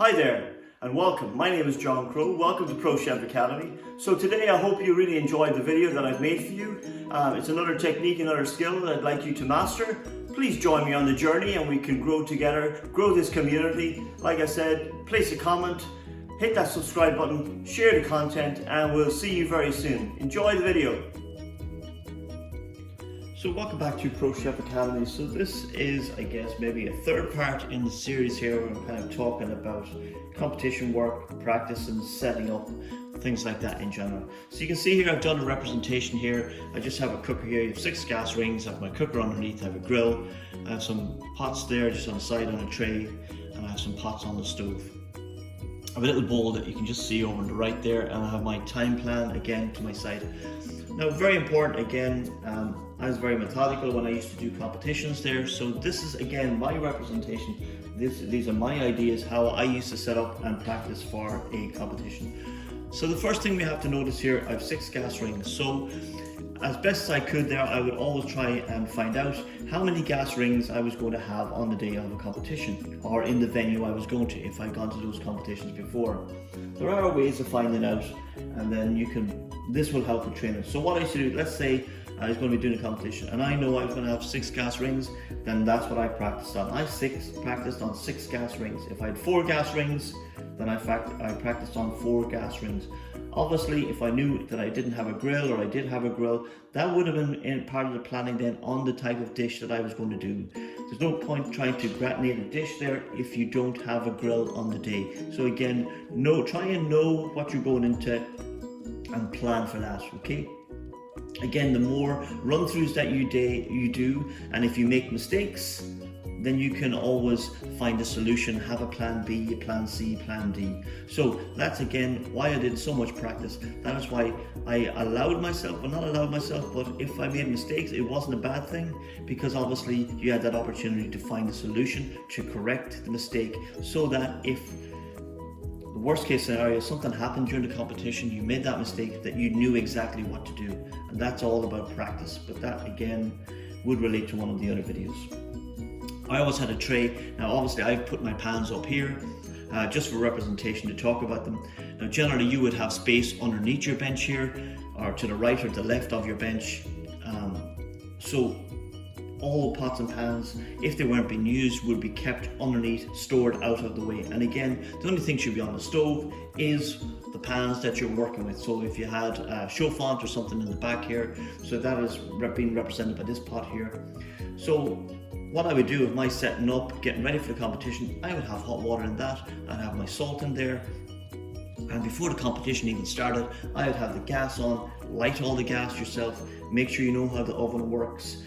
Hi there and welcome. My name is John Crowe. Welcome to Pro Chef Academy. So today I hope you really enjoyed the video that I've made for you. It's another technique, another skill that I'd like you to master. Please join me on the journey and we can grow together, grow this community. Like I said, place a comment, hit that subscribe button, share the content, and we'll see you very soon. Enjoy the video. So welcome back to Pro Chef Academy. So this is, I guess, maybe a third part in the series here where I'm kind of talking about competition work, practice and setting up, things like that in general. So you can see here I've done a representation here. I just have a cooker here. You have 6 gas rings, I have my cooker underneath, I have a grill, I have some pots there just on the side on a tray, and I have some pots on the stove. I have a little bowl that you can just see over on the right there, and I have my time plan again to my side. Now, very important again, I was very methodical when I used to do competitions there. So this is again my representation. These are my ideas, how I used to set up and practice for a competition. So the first thing we have to notice here, I have 6 gas rings. So as best as I could there, I would always try and find out how many gas rings I was going to have on the day of a competition or in the venue I was going to if I'd gone to those competitions before. There are ways of finding out, and then this will help with training. So what I used to do, let's say I was going to be doing a competition and I know I was going to have 6 gas rings, then that's what I practiced on. I practiced on 6 gas rings. If I had 4 gas rings, then I practiced on 4 gas rings. Obviously, if I knew that I didn't have a grill or I did have a grill, that would have been part of the planning then on the type of dish that I was going to do. There's no point trying to gratinate a dish there if you don't have a grill on the day. So again, try and know what you're going into and plan for that, okay? Again, the more run-throughs that you do, and if you make mistakes, then you can always find a solution, have a plan B, a plan C, plan D. So that's again why I did so much practice. That is why I allowed myself, well not allowed myself, but if I made mistakes, it wasn't a bad thing, because obviously you had that opportunity to find a solution to correct the mistake, so that if the worst case scenario, something happened during the competition, you made that mistake, that you knew exactly what to do. And that's all about practice, but that again would relate to one of the other videos. I always had a tray. Now obviously I've put my pans up here just for representation to talk about them. Now generally you would have space underneath your bench here, or to the right or to the left of your bench. So all pots and pans, if they weren't being used, would be kept underneath, stored out of the way. And again, the only thing should be on the stove is the pans that you're working with. So if you had chauffant or something in the back here, so that is being represented by this pot here. So what I would do with my setting up, getting ready for the competition, I would have hot water in that, I'd have my salt in there, and before the competition even started, I would have the gas on, light all the gas yourself, make sure you know how the oven works,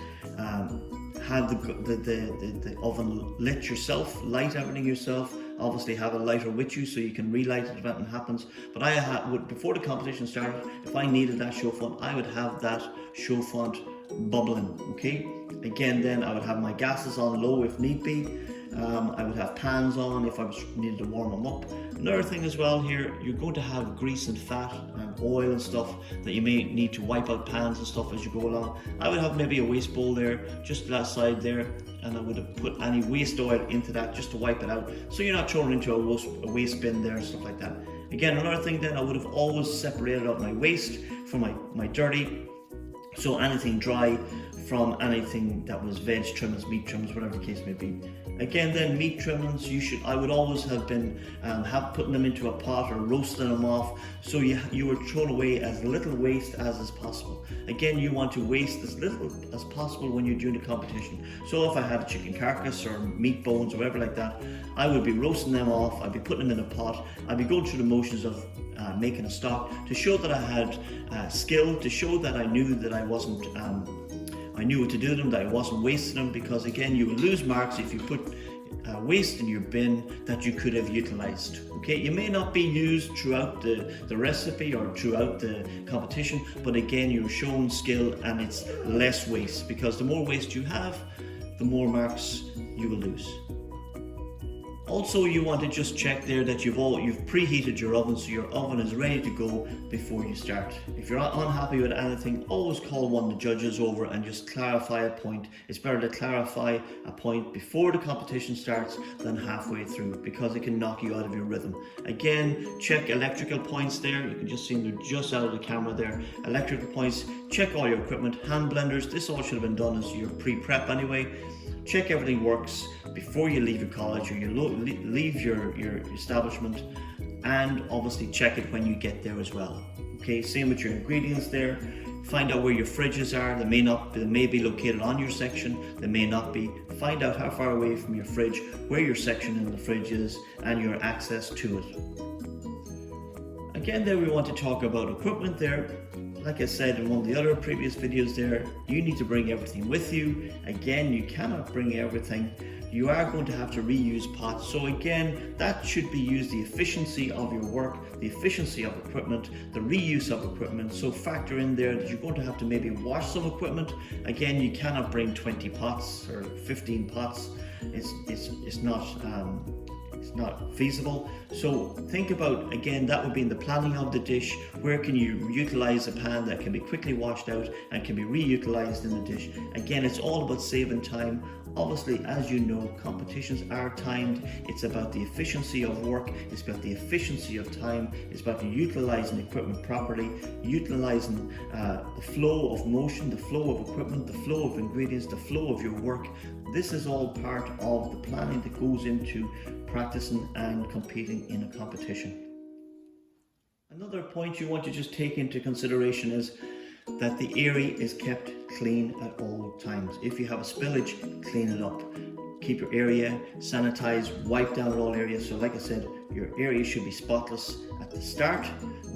have the oven lit yourself, light everything yourself, obviously have a lighter with you so you can relight it if anything happens. But before the competition started, if I needed that chauffant, I would have that chauffant bubbling, okay? Again, then I would have my gases on low if need be. I would have pans on if I needed to warm them up. Another thing as well here, you're going to have grease and fat and oil and stuff that you may need to wipe out pans and stuff as you go along. I would have maybe a waste bowl there, just that side there, and I would have put any waste oil into that just to wipe it out, so you're not throwing it into a waste bin there and stuff like that. Again, another thing then, I would have always separated out my waste from my dirty, so anything dry from anything that was veg trimmings, meat trimmings, whatever the case may be. Again then, meat trimmings, I would always have been putting them into a pot or roasting them off, so you were throwing away as little waste as is possible. Again, you want to waste as little as possible when you're doing the competition. So if I had a chicken carcass or meat bones or whatever like that, I would be roasting them off, I'd be putting them in a pot, I'd be going through the motions of making a stock to show that I had skill, to show that I knew that I wasn't I knew what to do with them, that I wasn't wasting them, because again, you will lose marks if you put waste in your bin that you could have utilized. Okay, you may not be used throughout the recipe or throughout the competition, but again, you're showing skill and it's less waste, because the more waste you have, the more marks you will lose. Also, you want to just check there that you've preheated your oven, so your oven is ready to go before you start. If you're unhappy with anything, always call one of the judges over and just clarify a point. It's better to clarify a point before the competition starts than halfway through, because it can knock you out of your rhythm. Again, check electrical points there. You can just see they're just out of the camera there. Electrical points, check all your equipment, hand blenders. This all should have been done as your pre-prep anyway. Check everything works before you leave your college or you leave your establishment, and obviously check it when you get there as well. Okay, same with your ingredients there. Find out where your fridges are. They may be located on your section, they may not be. Find out how far away from your fridge, where your section in the fridge is, and your access to it. Again, there we want to talk about equipment there. Like I said in one of the other previous videos there, you need to bring everything with you. Again, you cannot bring everything. You are going to have to reuse pots. So again, that should be used, the efficiency of your work, the efficiency of equipment, the reuse of equipment. So factor in there that you're going to have to maybe wash some equipment. Again, you cannot bring 20 pots or 15 pots. It's not feasible. So think about, again, that would be in the planning of the dish. Where can you utilize a pan that can be quickly washed out and can be reutilized in the dish? Again, it's all about saving time. Obviously, as you know, competitions are timed. It's about the efficiency of work. It's about the efficiency of time. It's about utilizing equipment properly, utilizing the flow of motion, the flow of equipment, the flow of ingredients, the flow of your work. This is all part of the planning that goes into practicing and competing in a competition. Another point you want to just take into consideration is that the area is kept clean at all times. If you have a spillage, clean it up. Keep your area sanitized, wipe down all areas. So like I said, your area should be spotless at the start.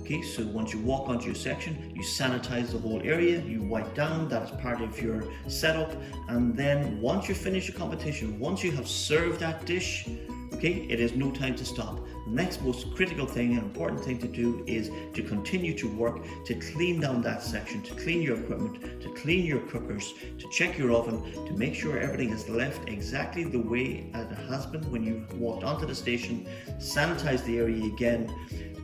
Okay, so once you walk onto your section, you sanitize the whole area, you wipe down, that is part of your setup. And then once you finish your competition, once you have served that dish, okay, it is no time to stop. The next most critical thing and important thing to do is to continue to work to clean down that section, to clean your equipment, to clean your cookers, to check your oven, to make sure everything is left exactly the way as it has been when you walked onto the station. Sanitize the area again.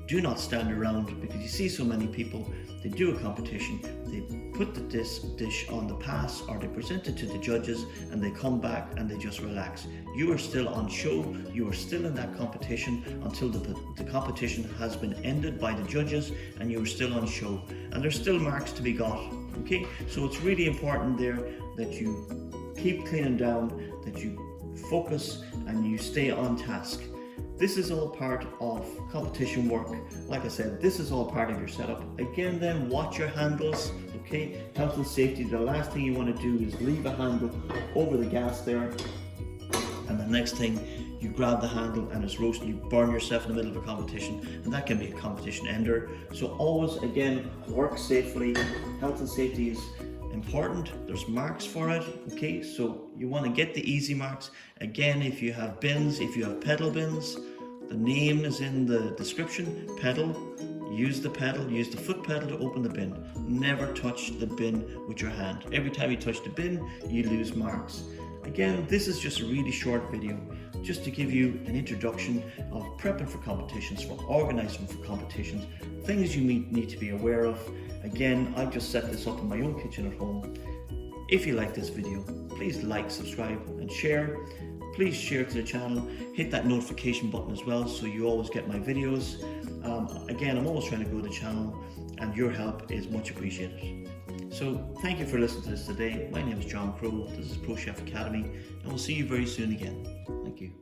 Do not stand around, because you see so many people, they do a competition, they put the dish on the pass or they present it to the judges and they come back and they just relax. You are still on show, you are still in that competition until the competition has been ended by the judges, and you are still on show. And there's still marks to be got, okay? So it's really important there that you keep cleaning down, that you focus and you stay on task. This is all part of competition work. Like I said, this is all part of your setup. Again, then watch your handles, okay? Health and safety, the last thing you want to do is leave a handle over the gas there, and the next thing, you grab the handle and it's roasting, you burn yourself in the middle of a competition, and that can be a competition ender. So always, again, work safely. Health and safety is important. There's marks for it, okay? So you want to get the easy marks. Again, if you have bins, if you have pedal bins, the name is in the description. Pedal, use the pedal, use the foot pedal to open the bin. Never touch the bin with your hand. Every time you touch the bin, you lose marks. Again, this is just a really short video, just to give you an introduction of prepping for competitions, for organizing for competitions, things you need to be aware of. Again, I've just set this up in my own kitchen at home. If you like this video, please like, subscribe and share. Please share to the channel, hit that notification button as well so you always get my videos. Again, I'm always trying to grow the channel, and your help is much appreciated. So thank you for listening to this today. My name is Crowe. This is Pro Chef Academy, and we'll see you very soon again. Thank you.